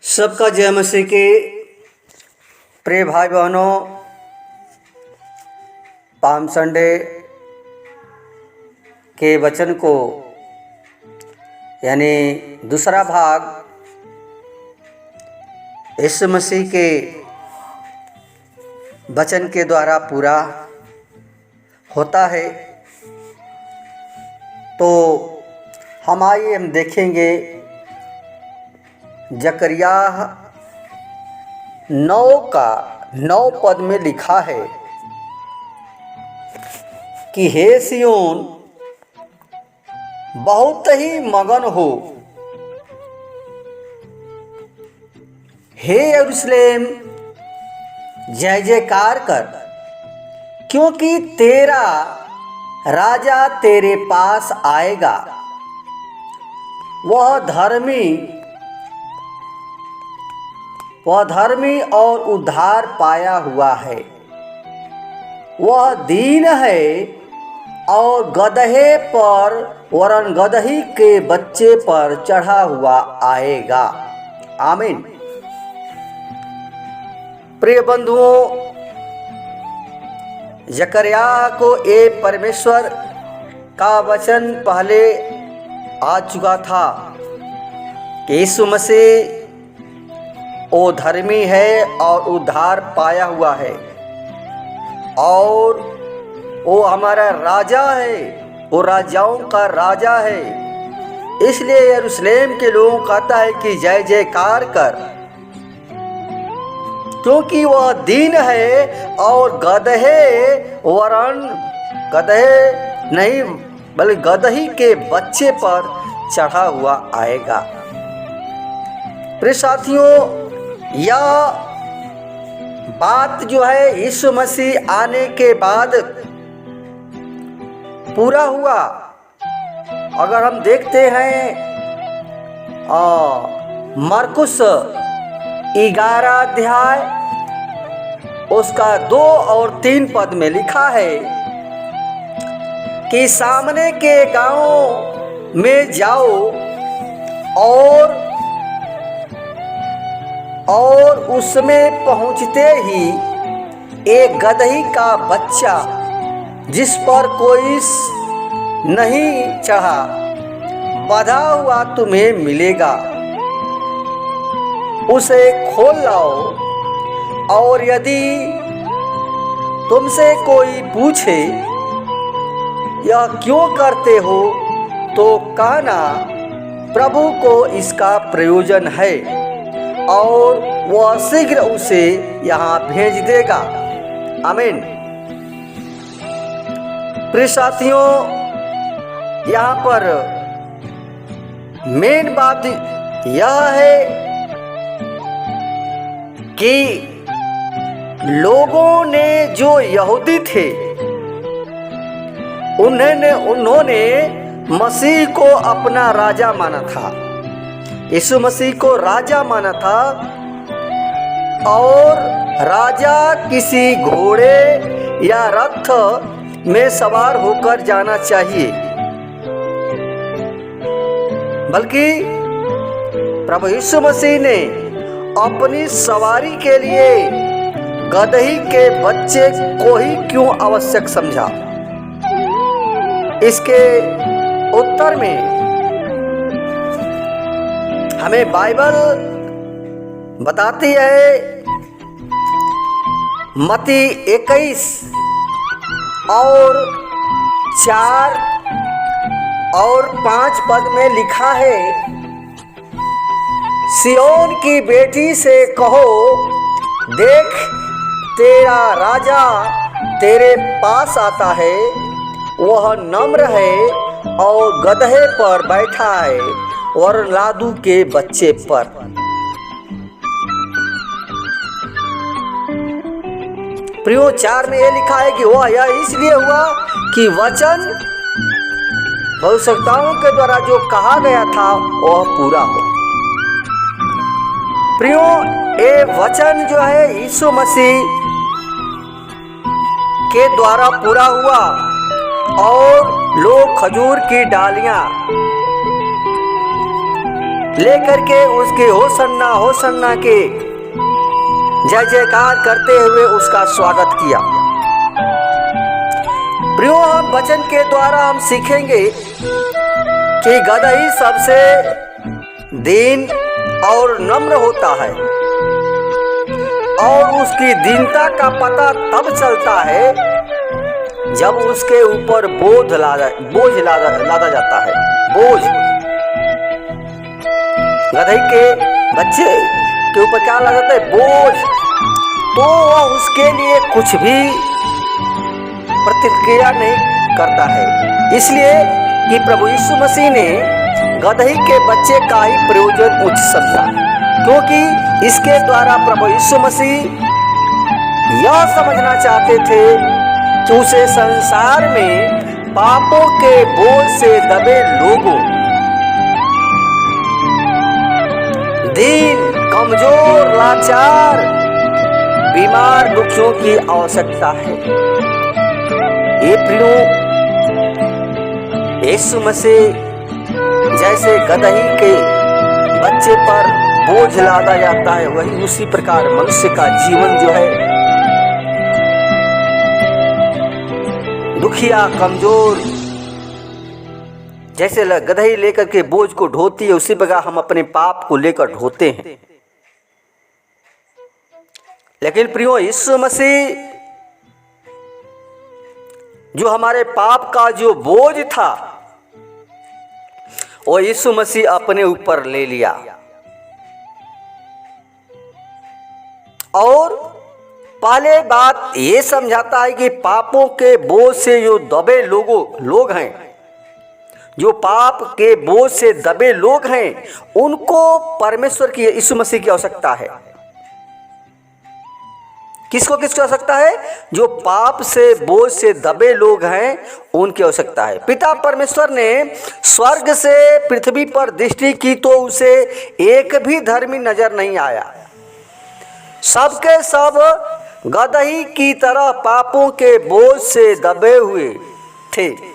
सबका जय मसीह के प्रिय भाई बहनों, पाम संडे के वचन को यानी दूसरा भाग यीशु मसीह के वचन के द्वारा पूरा होता है। तो हम देखेंगे जकरिया 9 पद में लिखा है कि हे सिय्योन बहुत ही मगन हो, हे यरूशलेम जय जयकार कर, क्योंकि तेरा राजा तेरे पास आएगा। वह धर्मी और उद्धार पाया हुआ है। वह दीन है और गदहे पर वरन गदही के बच्चे पर चढ़ा हुआ आएगा। आमीन। प्रिय बंधुओं, जकरिया को ये परमेश्वर का वचन पहले आ चुका था कि यीशु मसीह वो धर्मी है और उद्धार पाया हुआ है और वो हमारा राजा है, वो राजाओं का राजा है। इसलिए यरूशलेम के लोगों को कहता है कि जय जयकार कर, क्योंकि वह दीन है और गदहे नहीं बल्कि गदही के बच्चे पर चढ़ा हुआ आएगा। प्रिय साथियों, यह बात जो है यीशु मसीह आने के बाद पूरा हुआ। अगर हम देखते हैं मरकुस 11 अध्याय उसका 2 और 3 पद में लिखा है कि सामने के गांव में जाओ और उसमें पहुंचते ही एक गदही का बच्चा जिस पर कोई नहीं चढ़ा बंधा हुआ तुम्हें मिलेगा। उसे खोल लाओ और यदि तुमसे कोई पूछे यह क्यों करते हो तो कहना प्रभु को इसका प्रयोजन है और वह शीघ्र उसे यहाँ भेज देगा। आमीन। प्रिय साथियों, यहाँ पर मेन बात यह है कि लोगों ने जो यहूदी थे उन्होंने मसीह को अपना राजा माना था, यीशु मसीह को राजा माना था और राजा किसी घोड़े या रथ में सवार होकर जाना चाहिए, बल्कि प्रभु यीशु मसीह ने अपनी सवारी के लिए गदही के बच्चे को ही क्यों आवश्यक समझा। इसके उत्तर में हमें बाइबल बताती है, मत्ती 21 और 4 और 5 पद में लिखा है, सिय्योन की बेटी से कहो, देख तेरा राजा तेरे पास आता है। वह नम्र है और गदहे पर बैठा है और लादू के बच्चे पर। प्रियो 4 में यह लिखा है कि वह यह इसलिए हुआ कि वचन भविष्यवक्ताओं के द्वारा जो कहा गया था वह पूरा हो। प्रियो, ये वचन जो है यीशु मसीह के द्वारा पूरा हुआ और लोग खजूर की डालियां लेकर के उसके होसन्ना होसन्ना के जय जयकार करते हुए उसका स्वागत किया। प्रियो, हम वचन के द्वारा हम सीखेंगे कि गधा ही सबसे दीन और नम्र होता है और उसकी दीनता का पता तब चलता है जब उसके ऊपर बोझ लादा जाता है। बोझ गधे के बच्चे के ऊपर क्या लादा जाता है? बोझ। तो वह उसके लिए कुछ भी प्रतिक्रिया नहीं करता है, इसलिए कि प्रभु यीशु मसीह ने गदही के बच्चे का ही प्रयोजन उच्च समझा, क्योंकि इसके द्वारा प्रभु यीशु मसीह यह समझना चाहते थे कि उसे संसार में पापों के बोझ से दबे लोगों, दीन, कमजोर, लाचार, बीमार दुखियों की आवश्यकता है। ये प्रियो, यीशु मसीह जैसे गदही के बच्चे पर बोझ लादा जाता है, वही उसी प्रकार मनुष्य का जीवन जो है दुखिया, कमजोर, जैसे गदही लेकर के बोझ को ढोती है, उसी प्रकार हम अपने पाप को लेकर ढोते हैं। लेकिन प्रियो, यीशु मसीह जो हमारे पाप का जो बोझ था वो यीशु मसीह अपने ऊपर ले लिया और पहले बात ये समझाता है कि पापों के बोझ से जो दबे लोग हैं, जो पाप के बोझ से दबे लोग हैं, उनको परमेश्वर की, यीशु मसीह की आवश्यकता है। किसको आवश्यकता है? जो पाप से बोझ से दबे लोग हैं उनकी आवश्यकता है। पिता परमेश्वर ने स्वर्ग से पृथ्वी पर दृष्टि की तो उसे एक भी धर्मी नजर नहीं आया। सबके सब गदही की तरह पापों के बोझ से दबे हुए थे।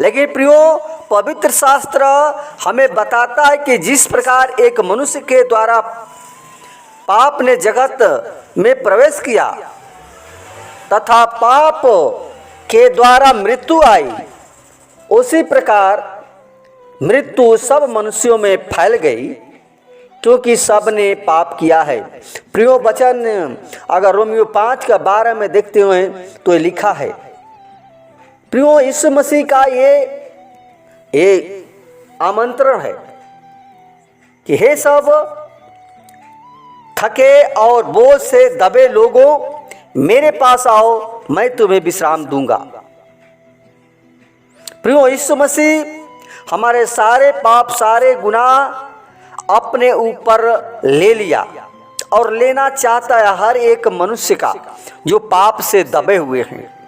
लेकिन प्रियो, पवित्र शास्त्र हमें बताता है कि जिस प्रकार एक मनुष्य के द्वारा पाप ने जगत में प्रवेश किया तथा पाप के द्वारा मृत्यु आई, उसी प्रकार मृत्यु सब मनुष्यों में फैल गई, क्योंकि सब ने पाप किया है। प्रियो, वचन अगर रोमियो 5:12 में देखते हुए तो ये लिखा है। प्रियो, यीशु मसीह का ये आमंत्रण है कि हे सब थके और बोझ से दबे लोगों, मेरे पास आओ, मैं तुम्हें विश्राम दूंगा। प्रियो, यीशु मसीह हमारे सारे पाप, सारे गुनाह अपने ऊपर ले लिया और लेना चाहता है हर एक मनुष्य का जो पाप से दबे हुए हैं।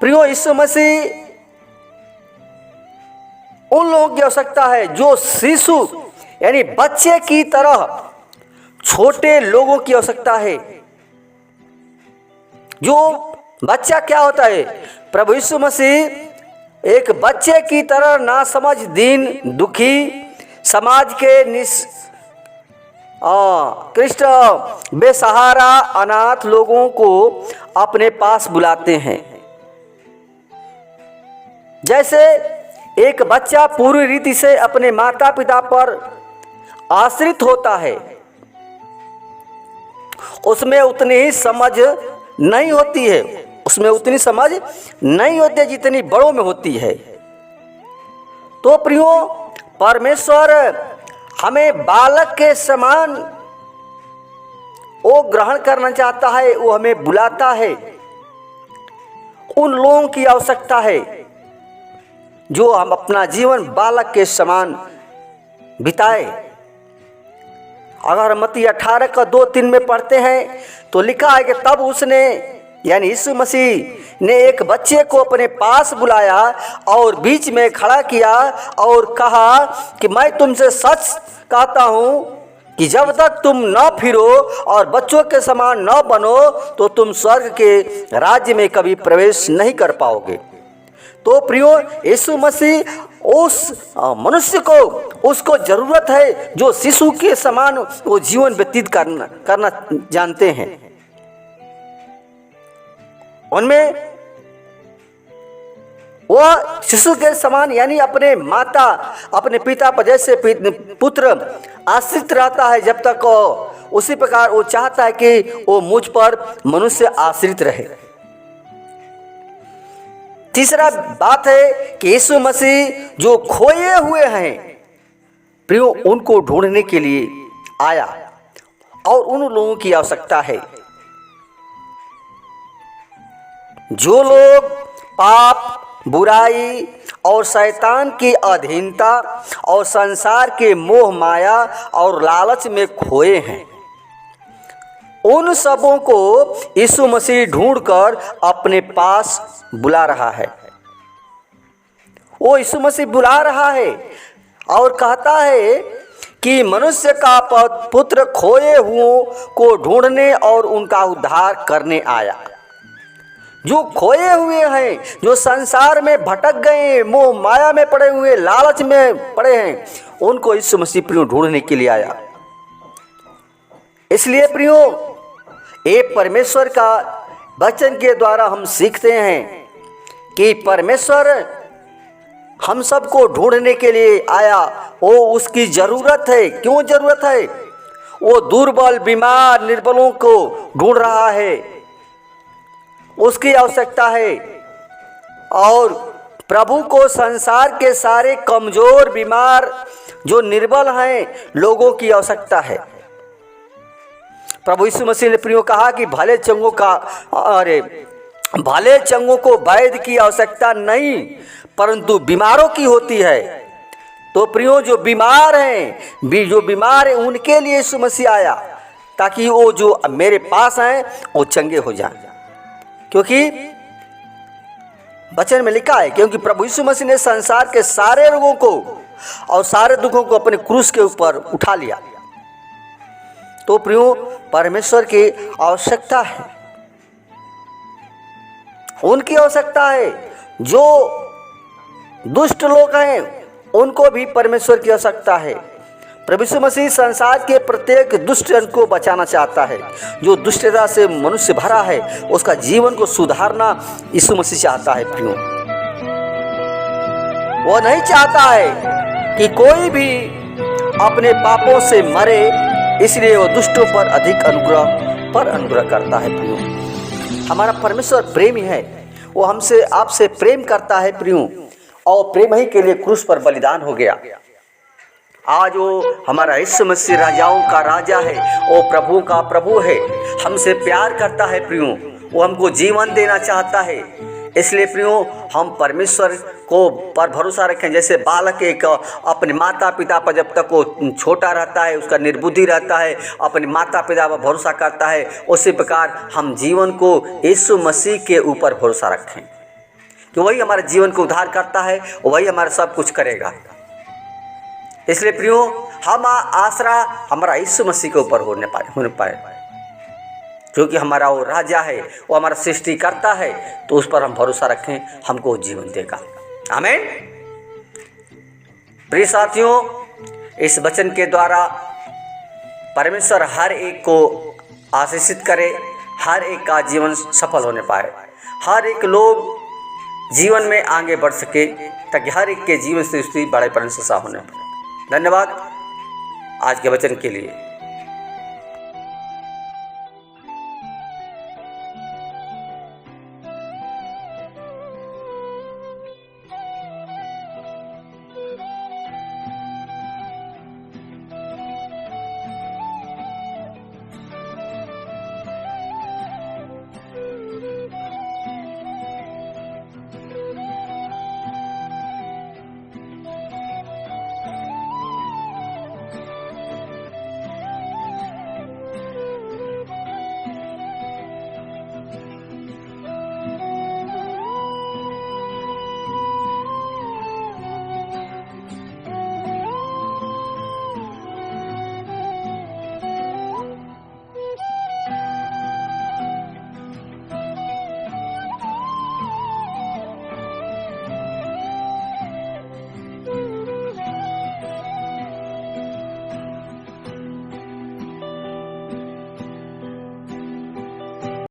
प्रियो, यीशु मसीह उन लोगों की आवश्यकता है जो शिशु यानी बच्चे की तरह छोटे लोगों की आवश्यकता है। जो बच्चा क्या होता है? प्रभु यीशु मसीह एक बच्चे की तरह नासमझ, दीन, दुखी, समाज के निष्कृष्ट, बेसहारा, अनाथ लोगों को अपने पास बुलाते हैं। जैसे एक बच्चा पूरी रीति से अपने माता पिता पर आश्रित होता है, उसमें उतनी ही समझ नहीं होती है, जितनी बड़ों में होती है। तो प्रियो, परमेश्वर हमें बालक के समान वो ग्रहण करना चाहता है, वो हमें बुलाता है। उन लोगों की आवश्यकता है जो हम अपना जीवन बालक के समान बिताए। अगर मत्ती 18:2-3 में पढ़ते हैं तो लिखा है कि तब उसने यानी यीशु मसीह ने एक बच्चे को अपने पास बुलाया और बीच में खड़ा किया और कहा कि मैं तुमसे सच कहता हूँ कि जब तक तुम न फिरो और बच्चों के समान न बनो तो तुम स्वर्ग के राज्य में कभी प्रवेश नहीं कर पाओगे। तो प्रियो यीशु मसीह उस मनुष्य को उसको जरूरत है जो शिशु के समान वो जीवन व्यतीत करना जानते हैं। उनमें वह शिशु के समान यानी अपने माता अपने पिता पर जैसे पुत्र आश्रित रहता है जब तक उसी प्रकार वो चाहता है कि वो मुझ पर मनुष्य आश्रित रहे। तीसरा बात है कि यीशु मसीह जो खोए हुए हैं प्रियो उनको ढूंढने के लिए आया और उन लोगों की आवश्यकता है जो लोग पाप बुराई और शैतान की अधीनता और संसार के मोह माया और लालच में खोए हैं। उन सबों को यीशु मसीह ढूंढकर अपने पास बुला रहा है। वो यीशु मसीह बुला रहा है और कहता है कि मनुष्य का पुत्र खोए हुओं को ढूंढने और उनका उद्धार करने आया। जो खोए हुए हैं, जो संसार में भटक गए, मोह माया में पड़े हुए, लालच में पड़े हैं, उनको यीशु मसीह प्रियो ढूंढने के लिए आया। इसलिए प्रियो ये परमेश्वर का वचन के द्वारा हम सीखते हैं कि परमेश्वर हम सबको ढूंढने के लिए आया। वो उसकी जरूरत है। क्यों जरूरत है? वो दुर्बल बीमार निर्बलों को ढूंढ रहा है, उसकी आवश्यकता है। और प्रभु को संसार के सारे कमजोर बीमार जो निर्बल हैं लोगों की आवश्यकता है। प्रभु यीशु मसीह ने प्रियो कहा कि भले चंगों को वैद्य की आवश्यकता नहीं परंतु बीमारों की होती है। तो प्रियो जो बीमार हैं उनके लिए यीशु मसीह आया ताकि वो जो मेरे पास हैं वो चंगे हो जाएं। क्योंकि वचन में लिखा है, क्योंकि प्रभु यीशु मसीह ने संसार के सारे रोगों को और सारे दुखों को अपने क्रूस के ऊपर उठा लिया। तो प्रियो परमेश्वर की आवश्यकता है, उनकी आवश्यकता है। जो दुष्ट लोग हैं उनको भी परमेश्वर की आवश्यकता है। प्रभु यीशु मसीह संसार के प्रत्येक दुष्ट जन को बचाना चाहता है। जो दुष्टता से मनुष्य भरा है उसका जीवन को सुधारना यीशु मसीह चाहता है। प्रियो वो नहीं चाहता है कि कोई भी अपने पापों से मरे, इसलिए वो दुष्टों पर अधिक अनुग्रह करता है। प्रियो हमारा परमेश्वर प्रेमी है, वो हमसे आपसे प्रेम करता है प्रियो, और प्रेम ही के लिए क्रूस पर बलिदान हो गया। आज वो हमारा यीशु मसीह राजाओं का राजा है, वो प्रभु का प्रभु है, हमसे प्यार करता है प्रियो, वो हमको जीवन देना चाहता है। इसलिए प्रियो हम परमेश्वर को पर भरोसा रखें। जैसे बालक एक अपने माता पिता पर जब तक वो छोटा रहता है, उसका निर्बुद्धि रहता है, अपने माता पिता पर भरोसा करता है, उसी प्रकार हम जीवन को यीशु मसीह के ऊपर भरोसा रखें कि वही हमारे जीवन को उद्धार करता है, वही हमारा सब कुछ करेगा। इसलिए प्रियो हम आसरा हमारा यीशु मसीह के ऊपर होने पाए, क्योंकि हमारा वो राजा है, वो हमारा सृष्टि करता है। तो उस पर हम भरोसा रखें, हमको जीवन देगा। आमीन। प्रिय साथियों, इस वचन के द्वारा परमेश्वर हर एक को आशीषित करे, हर एक का जीवन सफल होने पाए, हर एक लोग जीवन में आगे बढ़ सके, ताकि हर एक के जीवन से उसकी बड़े प्रशंसा होने पाए। धन्यवाद आज के वचन के लिए।